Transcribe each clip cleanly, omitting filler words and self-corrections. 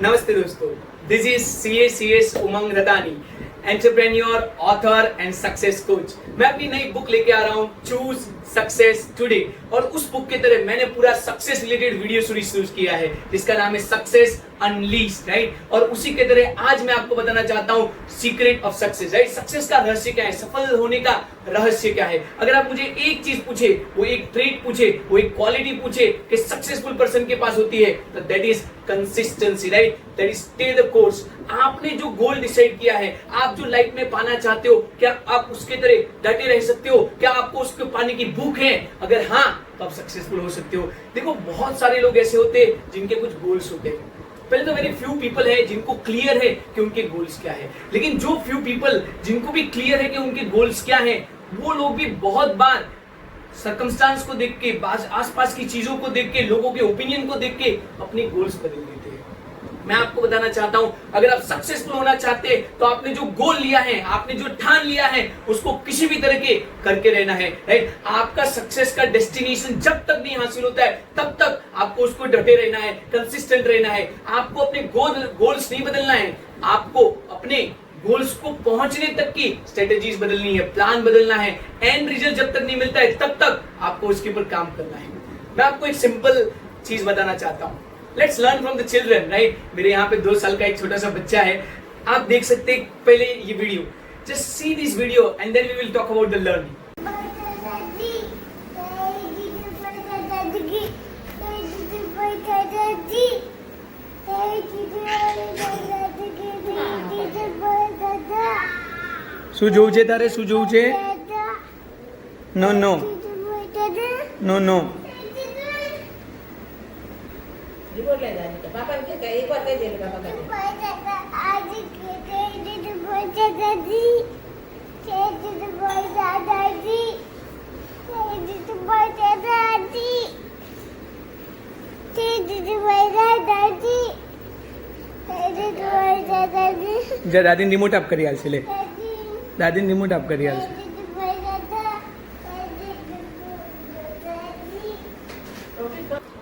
नमस्ते दोस्तों, this is CACS Umang Radani, entrepreneur, author and success coach. मैं अपनी नई बुक लेके आ रहा हूँ, चूज सक्सेस टुडे। और उस बुक की तरह मैंने पूरा सक्सेस रिलेटेड वीडियो सीरीज शुरू किया है जिसका नाम है सक्सेस अनलीस्ड, राइट। और उसी के तरह आज मैं आपको बताना चाहता हूँ secret of success, right. Success का रहस्य क्या है, सफल होने का रहस्य क्या है। अगर आप मुझे एक चीज पूछे, वो एक ट्रेट पूछे, वो एक क्वालिटी पूछे कि सक्सेसफुल पर्सन के पास होती है, तो that is consistency, right. That is stay the course. आपने जो गोल डिसाइड किया है, आप जो लाइफ में पाना चाहते हो, क्या आप उसके तरह डटे रह सकते हो? क्या आपको उसको पाने की भूख है? अगर हाँ, तो आप सक्सेसफुल हो सकते हो। देखो, बहुत सारे लोग ऐसे होते हैं जिनके कुछ गोल्स होते हैं। पहले तो वेरी फ्यू पीपल है जिनको क्लियर है कि उनके गोल्स क्या है। लेकिन जो फ्यू पीपल जिनको भी क्लियर है कि उनके गोल्स क्या है, वो लोग भी बहुत बार सर्कमस्टांस को देख के, आसपास की चीजों को देख के, लोगों के ओपिनियन को देख के अपने गोल्स बदल देते हैं। मैं आपको बताना चाहता हूं, अगर आप सक्सेसफुल होना चाहते हैं तो आपने जो गोल लिया है, आपने जो ठान लिया है, उसको किसी भी तरह के करके रहना है, राइट। आपका सक्सेस का डेस्टिनेशन जब तक नहीं हासिल होता है, तब तक आपको उसको डटे रहना है, कंसिस्टेंट रहना है। आपको अपने गोल्स नहीं बदलना है, आपको अपने गोल्स को पहुंचने तक की स्ट्रेटेजीज बदलनी है, प्लान बदलना है। एंड रिजल्ट जब तक नहीं मिलता है, तब तक आपको उसके ऊपर काम करना है। मैं आपको एक सिंपल चीज बताना चाहता हूं। Let's learn from the children, right. मेरे यहाँ पे 2 साल का एक छोटा सा बच्चा है। आप देख सकते हैं पहले ये video, just see this video and then we will talk about the learning. શું જોવું છે તારે? શું જોવું છે? નો નો નો નો દાદી રિમોટ આપ કરી આલશે, લે દાદી રિમોટ આપ કરી આલશે।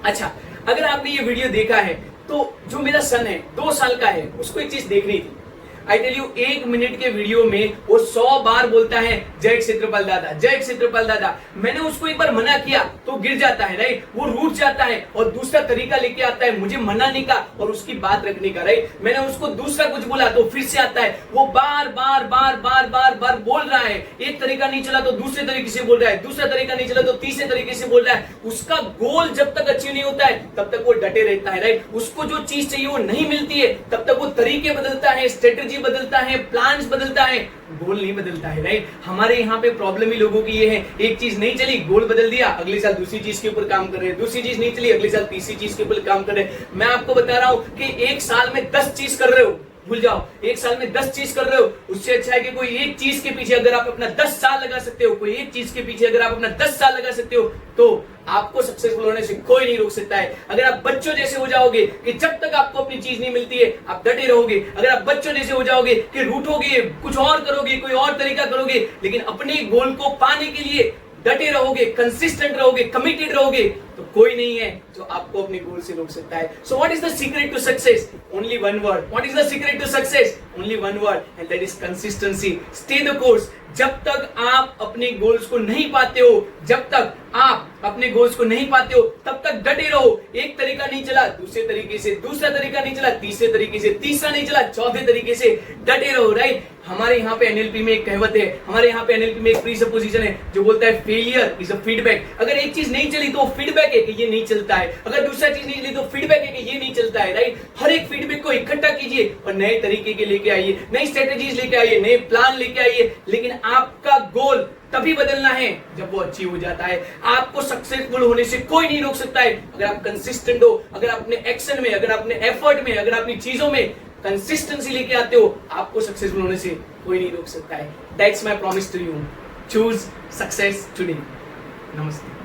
अच्छा, अगर आपने ये वीडियो देखा है तो जो मेरा सन है 2 साल का है, उसको एक चीज देखनी थी। आई टेल यू, 1 मिनट के वीडियो में वो 100 बार बोलता है जय क्षेत्रपाल दादा, जय क्षेत्रपाल दादा। मैंने उसको एक बार मना किया तो गिर जाता है, राइट। वो रूठ जाता है और दूसरा तरीका लेके आता है मुझे मनाने का और उसकी बात रखने का, राइट। मैंने उसको दूसरा कुछ बोला तो फिर से आता है, वो बार बार बार बार बार बार बोल रहा है। एक तरीका नहीं चला तो दूसरे तरीके से बोल रहा है, दूसरा तरीका नहीं चला तो तीसरे तरीके से बोल रहा है। उसका गोल जब तक अचीव नहीं होता है तब तक वो डटे रहता है, राइट। उसको जो चीज चाहिए वो नहीं मिलती है तब तक वो तरीके बदलता है, स्ट्रेटेजी बदलता है, प्लान्स बदलता है, गोल नहीं बदलता है, राइट। हमारे यहाँ पे प्रॉब्लम ही लोगों की ये है, एक चीज नहीं चली, गोल बदल दिया, अगले साल दूसरी चीज के ऊपर काम कर रहे हैं, दूसरी चीज नहीं चली, अगले साल तीसरी चीज के ऊपर काम कर रहे हैं। मैं आपको बता रहा हूँ कि एक साल में 10 चीज कर रहे हो, भूल जाओ। एक साल में 10 चीज कर रहे हो, उससे अच्छा है कि कोई एक चीज के पीछे अगर आप अपना 10 साल लगा सकते हो, कोई एक चीज के पीछे अगर आप अपना 10 साल लगा सकते हो, तो आपको सक्सेसफुल होने से कोई नहीं रोक सकता है। अगर आप बच्चों जैसे हो जाओगे कि जब तक आपको अपनी चीज नहीं मिलती है आप डटे रहोगे, अगर आप बच्चों जैसे हो जाओगे कि रूठोगे, कुछ और करोगे, कोई और तरीका करोगे, लेकिन अपने गोल को पाने के लिए डटे रहोगे, कंसिस्टेंट रहोगे, कमिटेड रहोगे, तो कोई नहीं है जो आपको अपने गोल से रोक सकता है। So what is the secret to success? Only one word. What is the secret to success? Only one word, and that is consistency. Stay the course. जब तक आप अपने गोल्स को नहीं पाते हो, जब तक आप अपने गोल्स को नहीं पाते हो, तब तक डटे रहो। एक तरीका नहीं चला, दूसरे तरीके से, दूसरा तरीका नहीं चला, तीसरे तरीके से, तीसरा नहीं चला, चौथे तरीके से डटे रहो, राइट। हमारे यहाँ पे एनएलपी में एक कहावत है, हमारे यहाँ पे एनएलपी में एक प्रीसपोजिशन है जो बोलता है फेलियर इज अ फीडबैक। अगर एक चीज नहीं चली तो फीडबैक है कि ये नहीं चलता है, अगर दूसरा चीज नहीं चली तो फीडबैक है कि ये नहीं चलता है, राइट। हर एक फीडबैक को इकट्ठा कीजिए और नए तरीके के लेके आइए, नई स्ट्रेटेजीज लेके आइए, नए प्लान लेके आइए। लेकिन आपका गोल तभी बदलना है जब वो अचीव हो जाता है। आपको सक्सेसफुल होने से कोई नहीं रोक सकता है अगर आप कंसिस्टेंट हो, अगर अपने एक्शन में, अगर अपने एफर्ट में, अगर अपनी चीजों में कंसिस्टेंसी लेके आते हो, आपको सक्सेसफुल होने से कोई नहीं रोक सकता है। That's my promise to you. Choose success today. नमस्ते।